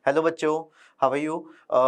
Hello बच्चों, how are you.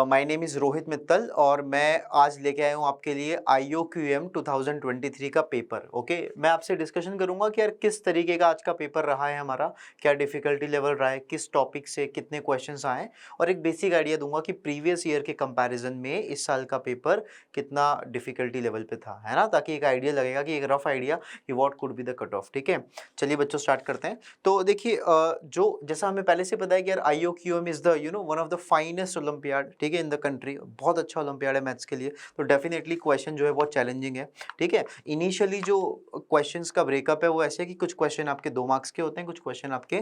My name is Rohit Mittal और मैं आज लेके आया हूँ आपके लिए IOQM 2023 का पेपर। ओके, मैं आपसे डिस्कशन करूँगा कि यार किस तरीके का आज का पेपर रहा है हमारा, क्या डिफ़िकल्टी लेवल रहा है, किस टॉपिक से कितने क्वेश्चंस आए हैं और एक बेसिक आइडिया दूंगा कि प्रीवियस ईयर के कंपैरिजन में इस साल का पेपर कितना डिफ़िकल्टी लेवल पे था, है ना, ताकि एक आइडिया लगेगा कि एक रफ आइडिया कि what could be the cut off. ठीक है, चलिए बच्चों स्टार्ट करते हैं। तो देखिए जो जैसा हमें पहले से पता है कि यार IOQM is the one of the finest olympiad, ठीक है, इन द कंट्री। बहुत अच्छा ओलंपियाड है मैथ्स के लिए, तो डेफिनेटली क्वेश्चन जो है बहुत चैलेंजिंग है। ठीक है, इनिशियली जो क्वेश्चंस का ब्रेकअप है वो ऐसे है कि कुछ क्वेश्चन आपके 2 मार्क्स के होते हैं, कुछ क्वेश्चन आपके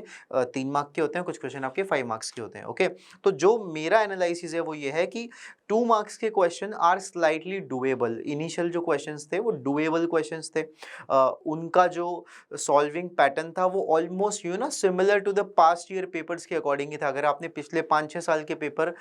3 मार्क के होते हैं, कुछ क्वेश्चन आपके 5 मार्क्स के होते हैं। ओके, तो जो मेरा एनालिसिस है वो ये है कि 2 मार्क्स के question are slightly doable. Initial जो क्वेश्चंस थे वो डुएबल क्वेश्चंस थे। उनका जो सॉल्विंग पैटर्न था वो almost similar to the past year papers के अकॉर्डिंग ही था। अगर आपने पिछले 5-6 साल के पेपर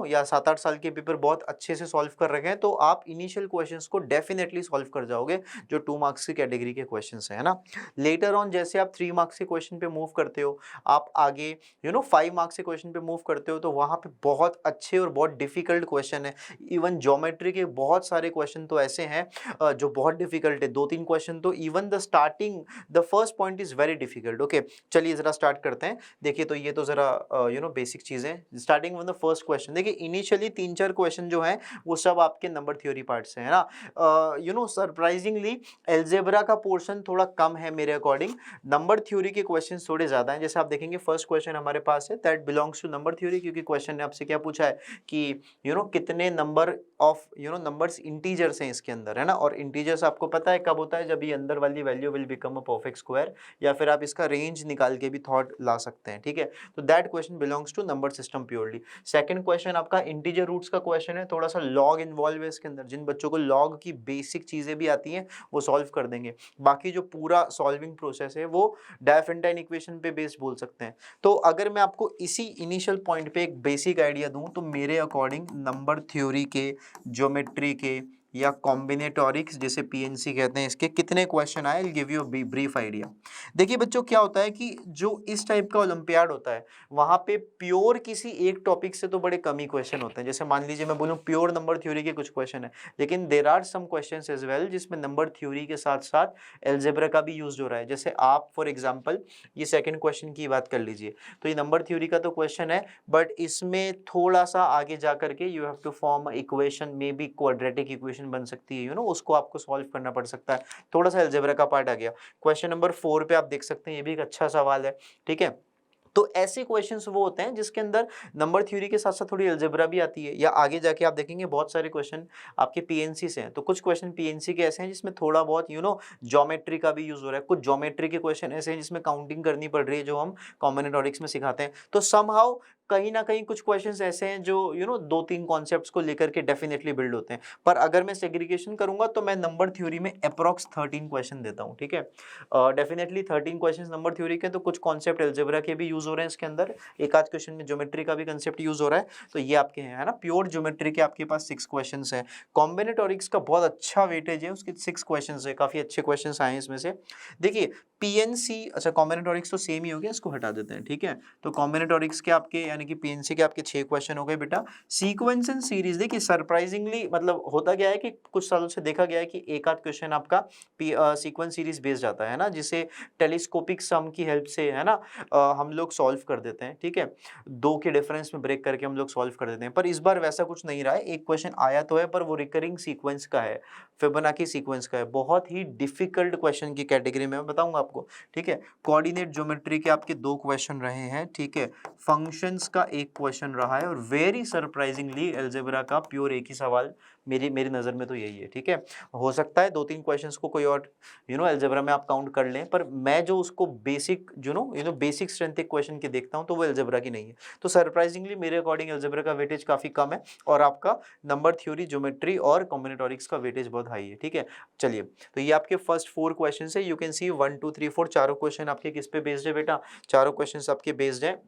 या 7-8 साल के पेपर बहुत अच्छे से सॉल्व कर रखे हैं तो आप इनिशियल क्वेश्चंस को डेफिनेटली सॉल्व कर जाओगे, जो 2 मार्क्स की कैटेगरी के क्वेश्चंस है ना। लेटर ऑन जैसे आप 3 मार्क्स के क्वेश्चन पे मूव करते हो, आप आगे 5 मार्क्स के क्वेश्चन पे मूव करते हो, तो वहां पे बहुत अच्छे और बहुत डिफिकल्ट क्वेश्चन है। इवन ज्योमेट्री के बहुत सारे क्वेश्चन तो ऐसे हैं जो बहुत डिफिकल्ट है। 2-3 क्वेश्चन तो even the starting, the first point is very difficult. Okay, चलिए जरा स्टार्ट करते हैं। देखिए, तो ये तो जरा बेसिक चीजें। Starting with the first question, देखिए इनिशियली 3-4 क्वेश्चन जो हैं वो सब आपके नंबर थ्योरी पार्ट से है ना। सरप्राइजिंगली एल्जेब्रा का पोर्शन थोड़ा कम है मेरे अकॉर्डिंग, नंबर थ्योरी के क्वेश्चन थोड़े ज्यादा हैं। जैसे आप देखेंगे फर्स्ट क्वेश्चन हमारे पास है that belongs to number theory, क्योंकि क्वेश्चन ने आपसे क्या पूछा है कि कितने नंबर ऑफ नंबर्स इंटीजर्स हैं इसके अंदर, है ना। और इंटीजर्स आपको पता है कब होता है, जब ये अंदर वाली value will become a perfect square, या फिर आप इसका रेंज निकाल के भी थॉट ला सकते हैं। ठीक है, तो that question belongs to number system purely. Second question आपका इंटीजर रूट्स का क्वेश्चन है, थोड़ा सा लॉग इन्वॉल्व है इसके अंदर। जिन बच्चों को लॉग की बेसिक चीजें भी आती हैं वो सॉल्व कर देंगे। बाकी जो पूरा सॉल्विंग प्रोसेस है वो डायफेंटाइन इक्वेशन पे बेस्ड बोल सकते हैं। तो अगर मैं आपको इसी इनिशियल पॉइंट पे एक बेसिक आइडिया दूं तो मेरे अकॉर्डिंग नंबर थ्योरी के, ज्योमेट्री के या कॉम्बिनेटोरिक्स जिसे पीएनसी कहते हैं, इसके कितने क्वेश्चन आए, गिव यू ब्रीफ आइडिया। देखिए बच्चों, क्या होता है कि जो इस टाइप का ओलंपियाड होता है वहां पे प्योर किसी एक टॉपिक से तो बड़े कम ही क्वेश्चन होते हैं। जैसे मान लीजिए मैं बोलूं प्योर नंबर थ्योरी के कुछ क्वेश्चन है, लेकिन there are some question as well जिसमें नंबर थ्योरी के साथ साथ एल्जेब्रा का भी यूज हो रहा है। जैसे आप फॉर एग्जाम्पल ये सेकेंड क्वेश्चन की बात कर लीजिए, तो ये नंबर थ्योरी का तो क्वेश्चन है, बट इसमें थोड़ा सा आगे जा करके you have to form equation, maybe quadratic equation बन सकती है, उसको आपको सॉल्व करना पड़ सकता है। थोड़ा सा अलजेब्रा का पार्ट आ गया। क्वेश्चन नंबर 4 पे आप देख सकते हैं, ये भी एक अच्छा सवाल है। ठीक है, तो ऐसे क्वेश्चंस वो होते हैं जिसके अंदर नंबर थ्योरी के साथ साथ थोड़ी अलजेब्रा भी आती है। या आगे जाके आप देखेंगे बहुत सारे क्वेश्चन आपके पीएनसी से हैं, तो कुछ क्वेश्चन पीएनसी के ऐसे हैं जिसमें थोड़ा बहुत ज्योमेट्री का भी यूज हो रहा है। कुछ ज्योमेट्री के क्वेश्चन ऐसे हैं जिसमें काउंटिंग करनी पड़ रही है, जो हम कॉम्बिनेटोरिक्स में सिखाते हैं। तो समहाउ कहीं ना कहीं कुछ क्वेश्चंस ऐसे हैं जो 2-3 कॉन्सेप्ट्स को लेकर के डेफिनेटली बिल्ड होते हैं। पर अगर मैं सेग्रीगेशन करूंगा तो मैं नंबर थ्योरी में अप्रॉक्स 13 क्वेश्चन देता हूं। ठीक है, डेफिनेटली 13 क्वेश्चंस नंबर थ्योरी के, तो कुछ कॉन्सेप्ट अलजेब्रा के भी यूज हो रहे हैं इसके अंदर, एक आध क्वेश्चन में ज्योमेट्री का भी कंसेप्ट यूज हो रहा है। तो ये आपके हैं, है ना। प्योर ज्योमेट्री के आपके पास 6 क्वेश्चंस हैं। कॉम्बिनेटोरिक्स का बहुत अच्छा वेटेज है, उसके 6 क्वेश्चंस है, काफी अच्छे क्वेश्चंस आए हैं इसमें से। देखिए पीएनसी, अच्छा कॉम्बिनेटोरिक्स तो सेम ही हो गया, इसको हटा देते हैं। ठीक है, तो कॉम्बिनेटोरिक्स के आपके यानी कि पीएनसी के आपके 6 क्वेश्चन हो गए बेटा। सीक्वेंस एंड सीरीज, देखिए सरप्राइजिंगली मतलब होता गया है कि कुछ सालों से देखा गया है कि एक आध क्वेश्चन आपका सीक्वेंस सीरीज बेस्ड जाता है ना, जिसे टेलीस्कोपिक सम की हेल्प से, है ना, हम लोग सॉल्व कर देते हैं। ठीक है, 2 के डिफरेंस में ब्रेक करके हम लोग सॉल्व कर देते हैं। पर इस बार वैसा कुछ नहीं रहा है, एक क्वेश्चन आया तो है पर वो रिकरिंग सीक्वेंस का है, फिबोनाची सीक्वेंस का है। बहुत ही डिफिकल्ट क्वेश्चन की कैटेगरी में मैं बताऊंगा आपको। ठीक है, कोऑर्डिनेट ज्योमेट्री के आपके 2 क्वेश्चन रहे हैं। ठीक है, फंक्शंस का एक क्वेश्चन रहा है, और वेरी सरप्राइजिंगली अलजेब्रा का प्योर एक ही सवाल मेरी मेरी नजर में तो यही है। ठीक है, हो सकता है 2-3 क्वेश्चंस को कोई और अलजेब्रा में आप काउंट कर लें, पर मैं जो उसको बेसिक बेसिक स्ट्रेंथ एक क्वेश्चन के देखता हूं तो वो अलजेब्रा की नहीं है। तो सरप्राइजिंगली मेरे अकॉर्डिंग अलजेब्रा का वेटेज काफी कम है, और आपका नंबर थ्योरी, ज्योमेट्री और कॉम्बिनेटोरिक्स का वेटेज बहुत हाई है। ठीक है, चलिए, तो ये आपके फर्स्ट 4 क्वेश्चन है। यू कैन सी 1 2 3 4 चारों क्वेश्चन आपके किस पे बेस्ड है बेटा, चारों क्वेश्चन आपके बेस्ड है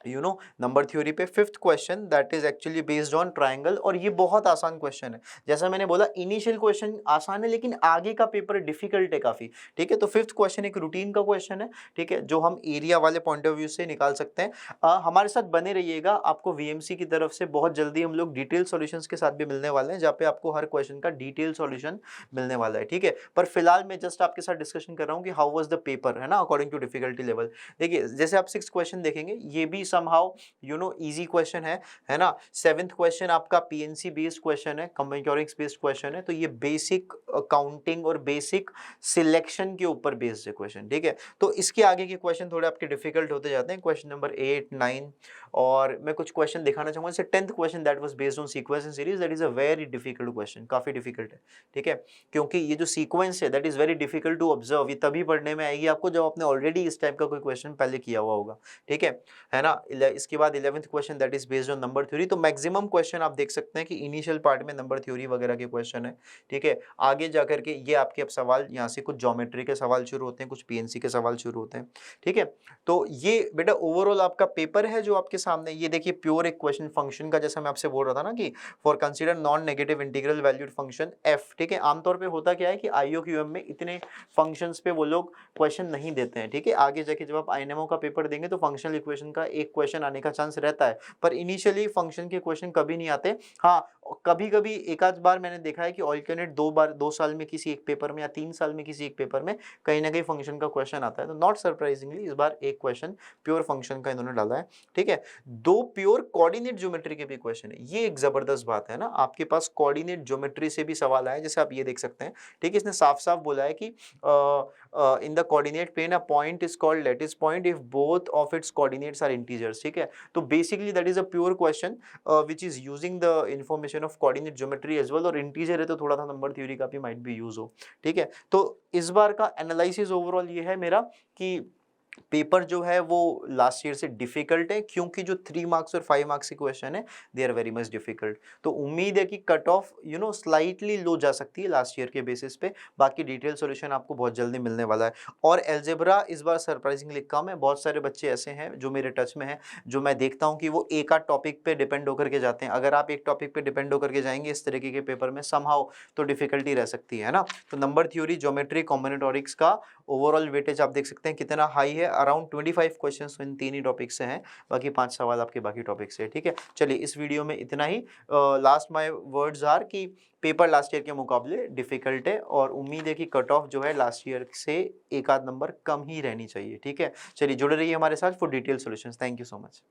नंबर थ्योरी पे fifth question that is actually based on triangle, और ये बहुत आसान क्वेश्चन है। जैसा मैंने बोला इनिशियल क्वेश्चन आसान है लेकिन आगे का पेपर डिफिकल्ट है काफी। ठीक है, तो फिफ्थ क्वेश्चन एक रूटीन का क्वेश्चन है, ठीक है, जो हम एरिया वाले पॉइंट ऑफ व्यू से निकाल सकते हैं। हमारे साथ बने रहिएगा, आपको वीएमसी की तरफ से बहुत जल्दी हम लोग डिटेल सॉल्यूशंस के साथ भी मिलने वाले हैं, जहाँ पे आपको हर क्वेश्चन का डिटेल सॉल्यूशन मिलने वाला है। ठीक है, पर फिलहाल मैं जस्ट आपके साथ डिस्कशन कर रहा हूँ कि हाउ वाज द पेपर, है ना, अकॉर्डिंग टू डिफिकल्टी लेवल। देखिए जैसे आप सिक्स क्वेश्चन देखेंगे, ये भी समहाउ इजी क्वेश्चन है ना। सेवेंथ क्वेश्चन आपका पीएनसी बेस्ड क्वेश्चन है, कॉम्बिनेटोरिक्स बेस्ड क्वेश्चन है, तो ये बेसिक काउंटिंग और बेसिक सिलेक्शन के ऊपर बेस्ड है क्वेश्चन। ठीक है, तो इसके आगे के क्वेश्चन थोड़े आपके डिफिकल्ट होते जाते हैं, क्वेश्चन नंबर 8, 9, और मैं कुछ क्वेश्चन दिखाना चाहूंगा। जैसे 10th question that was based on sequence and series, that is a very difficult question, काफी डिफिकल्ट है। ठीक है, क्योंकि ये जो सीक्वेंस है that is very difficult to observe, ये तभी पढ़ने में आएगी आपको जब आपने ऑलरेडी इस टाइप का कोई क्वेश्चन पहले किया हुआ होगा। ठीक है ना। इसके बाद 11th question that is based on number theory. तो मैक्सिमम क्वेश्चन आप देख सकते हैं कि इनिशियल पार्ट में नंबर थ्योरी वगैरह के क्वेश्चन है। ठीक है, आगे जाकर के ये आपके अब सवाल यहाँ से कुछ ज्योमेट्री के सवाल शुरू होते हैं, कुछ पीएनसी के सवाल शुरू होते हैं। ठीक है, तो ये बेटा ओवरऑल आपका पेपर है जो आपके सामने, ये देखिए प्योर एक क्वेश्चन फंक्शन का, जैसा मैं आपसे बोल रहा था ना कि for consider non negative integral valued function F. ठीक है, आमतौर पे होता क्या है कि आईओक्यूएम में इतने फंक्शंस पे वो लोग क्वेश्चन नहीं देते हैं। ठीक है, आगे जाके जब आप आईएनएमओ का पेपर देंगे तो फंक्शनल इक्वेशन का एक क्वेश्चन आने का चांस रहता है, पर इनिशियली फंक्शन के क्वेश्चन कभी नहीं आते। हाँ, कभी कभी एक आध बार मैंने देखा है कि ऑल्टरनेट 2 बार 2 साल में किसी एक पेपर में या 3 साल में किसी एक पेपर में कहीं ना कहीं फंक्शन का क्वेश्चन आता है। तो नॉट सरप्राइजिंगली इस बार एक क्वेश्चन प्योर फंक्शन का इन्होंने डाला है। ठीक है, 2 प्योर कोऑर्डिनेट ज्योमेट्री के भी क्वेश्चन है, ये एक जबरदस्त बात है ना, आपके पास कोऑर्डिनेट ज्योमेट्री से भी सवाल आया, जैसे आप ये देख सकते हैं। ठीक है, इसने साफ साफ बोला है कि in the coordinate plane a point is called lattice point if both of its coordinates are integers. ठीक है, तो basically that is a pure question which is using the information of coordinate geometry as well, और integer है तो थोड़ा सा number theory का भी माइट भी यूज हो। ठीक है, तो इस बार का एनालिसिस ओवरऑल ये है मेरा कि पेपर जो है वो लास्ट ईयर से डिफिकल्ट है, क्योंकि जो 3 मार्क्स और 5 मार्क्स के क्वेश्चन है they are very much difficult. तो उम्मीद है कि कट ऑफ स्लाइटली लो जा सकती है लास्ट ईयर के बेसिस पे। बाकी डिटेल सॉल्यूशन आपको बहुत जल्दी मिलने वाला है। और एल्जेब्रा इस बार सरप्राइजिंगली कम है, बहुत सारे बच्चे ऐसे हैं जो मेरे टच में हैं, जो मैं देखता हूँ कि वो एक आध टॉपिक पे डिपेंड होकर के जाते हैं। अगर आप एक टॉपिक पे डिपेंड होकर के जाएंगे इस तरीके के पेपर में समहाउ, तो डिफिकल्टी रह सकती है ना। तो नंबर थ्योरी, ज्योमेट्री, कॉम्बिनेटोरिक्स का ओवरऑल वेटेज आप देक सकते हैं कितना हाई है, around 25 questions in 3 he topic से हैं, बाकी 5 सवाल आपके बाकी टॉपिक से। ठीक है, चलिए इस वीडियो में इतना ही। लास्ट माय वर्ड्स आर कि पेपर लास्ट ईयर के मुकाबले डिफिकल्ट है, और उम्मीद है कि कट ऑफ जो है लास्ट ईयर से एक आध नंबर कम ही रहनी चाहिए। ठीक है, चलिए जुड़े रहिए हमारे साथ for detail solutions. Thank you so much.